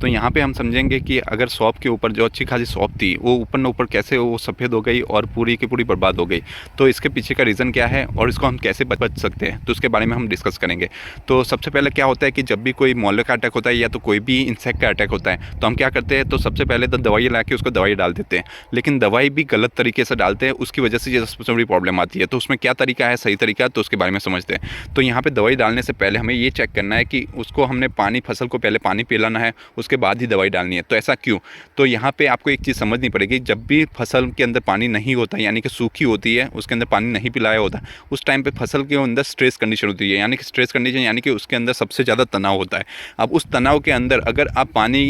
तो यहाँ पे हम समझेंगे कि अगर शॉप के ऊपर जो अच्छी खासी शॉप थी वो ऊपर न ऊपर कैसे वो सफ़ेद हो गई और पूरी की पूरी बर्बाद हो गई। तो इसके पीछे का रीज़न क्या है और इसको हम कैसे बच सकते हैं, तो उसके बारे में हम डिस्कस करेंगे। तो सबसे पहले क्या होता है कि जब भी कोई मौले का अटैक होता है या तो कोई भी इंसेक्ट का अटैक होता है तो हम क्या करते हैं, तो सबसे पहले तो दवाई ला के उसको दवाई डाल देते हैं। लेकिन दवाई भी गलत तरीके से डालते हैं, उसकी वजह से ये सबसे बड़ी प्रॉब्लम आती है। तो उसमें क्या तरीका है, सही तरीका, तो उसके बारे में समझते हैं। तो यहाँ पे दवाई डालने से पहले हमें ये चेक करना है कि उसको हमने पानी, फसल को पहले पानी पिलाना है, उसके बाद ही दवाई डालनी है। तो ऐसा क्यों? तो यहाँ पे आपको एक चीज़ समझनी पड़ेगी, जब भी फसल के अंदर पानी नहीं होता यानी कि सूखी होती है, उसके अंदर पानी नहीं पिलाया होता, उस टाइम पे फसल के अंदर स्ट्रेस कंडीशन होती है। यानी कि स्ट्रेस कंडीशन यानी कि उसके अंदर सबसे ज़्यादा तनाव होता है। अब उस तनाव के अंदर अगर आप पानी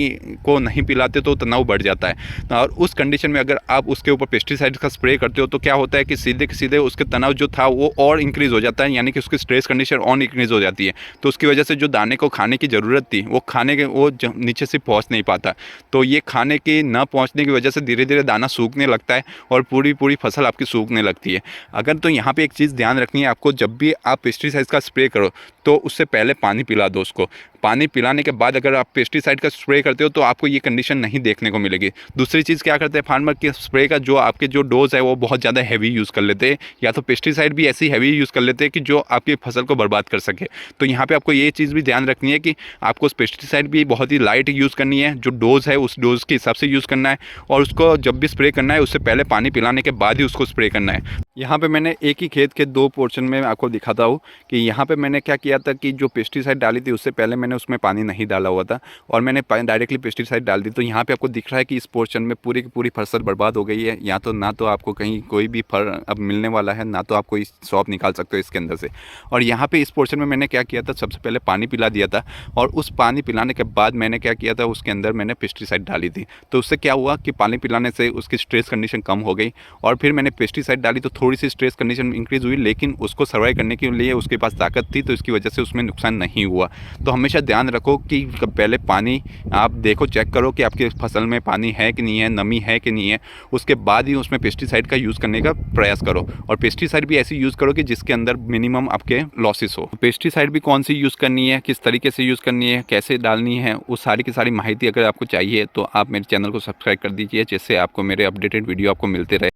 को नहीं पिलाते तो तनाव बढ़ जाता है, और उस कंडीशन में अगर आप उसके ऊपर पेस्टिसाइड का स्प्रे करते हो तो क्या होता है कि सीधे के सीधे उसके तनाव जो था वो और इंक्रीज़ हो जाता है, यानी कि उसकी स्ट्रेस कंडीशन और इंक्रीज़ हो जाती है। तो उसकी वजह से जो दाने को खाने की ज़रूरत थी वो खाने के वो नीचे से पहुँच नहीं पाता। तो ये खाने के ना पहुँचने की वजह से धीरे धीरे दाना सूखने लगता है और पूरी पूरी फसल आपकी सूखने लगती है। अगर तो यहाँ पे एक चीज़ ध्यान रखनी है आपको, जब भी आप पेस्टिसाइड का स्प्रे करो तो उससे पहले पानी पिला दो उसको। पानी पिलाने के बाद अगर आप पेस्टिसाइड का स्प्रे करते हो तो आपको ये कंडीशन नहीं देखने को मिलेगी। दूसरी चीज़ क्या करते हैं फार्मर, के स्प्रे का जो आपके जो डोज है वो बहुत ज़्यादा हैवी यूज़ कर लेते हैं, या तो पेस्टिसाइड भी ऐसी हैवी यूज़ कर लेते हैं कि जो आपकी फसल को बर्बाद कर सके। तो यहाँ पे आपको ये चीज़ भी ध्यान रखनी है कि आपको पेस्टिसाइड भी बहुत ही लाइट यूज़ करनी है, जो डोज है उस डोज के हिसाब से यूज़ करना है, और उसको जब भी स्प्रे करना है उससे पहले पानी पिलाने के बाद ही उसको स्प्रे करना है। यहाँ पे मैंने एक ही खेत के 2 पोर्शन में आपको दिखाता हूँ कि यहाँ पे मैंने क्या किया था कि जो पेस्टिसाइड डाली थी उससे पहले मैंने उसमें पानी नहीं डाला हुआ था और मैंने डायरेक्टली पेस्टिसाइड डाल दी। तो यहाँ पे आपको दिख रहा है कि इस पोर्शन में पूरी की पूरी फसल बर्बाद हो गई है। या तो ना तो आपको कहीं कोई भी फल अब मिलने वाला है, ना तो आप कोई शॉप निकाल सकते हो इसके अंदर से। और यहाँ पे इस पोर्शन में मैंने क्या किया था, सबसे पहले पानी पिला दिया था, और उस पानी पिलाने के बाद मैंने क्या किया था, उसके अंदर मैंने पेस्टिसाइड डाली थी। तो उससे क्या हुआ कि पानी पिलाने से उसकी स्ट्रेस कंडीशन कम हो गई, और फिर मैंने पेस्टिसाइड डाली तो थोड़ी सी स्ट्रेस कंडीशन इंक्रीज़ हुई, लेकिन उसको सर्वाइव करने के लिए उसके पास ताकत थी, तो इसकी वजह से उसमें नुकसान नहीं हुआ। तो हमेशा ध्यान रखो कि पहले पानी आप देखो, चेक करो कि आपकी फसल में पानी है कि नहीं है, नमी है कि नहीं है, उसके बाद ही उसमें पेस्टिसाइड का यूज़ करने का प्रयास करो। और पेस्टिसाइड भी ऐसी यूज़ करो कि जिसके अंदर मिनिमम आपके लॉसेस हो। पेस्टिसाइड भी कौन सी यूज़ करनी है, किस तरीके से यूज़ करनी है, कैसे डालनी है, वो सारी की सारी माहिती अगर आपको चाहिए तो आप मेरे चैनल को सब्सक्राइब कर दीजिए, जिससे आपको मेरे अपडेटेड वीडियो आपको मिलते रहे।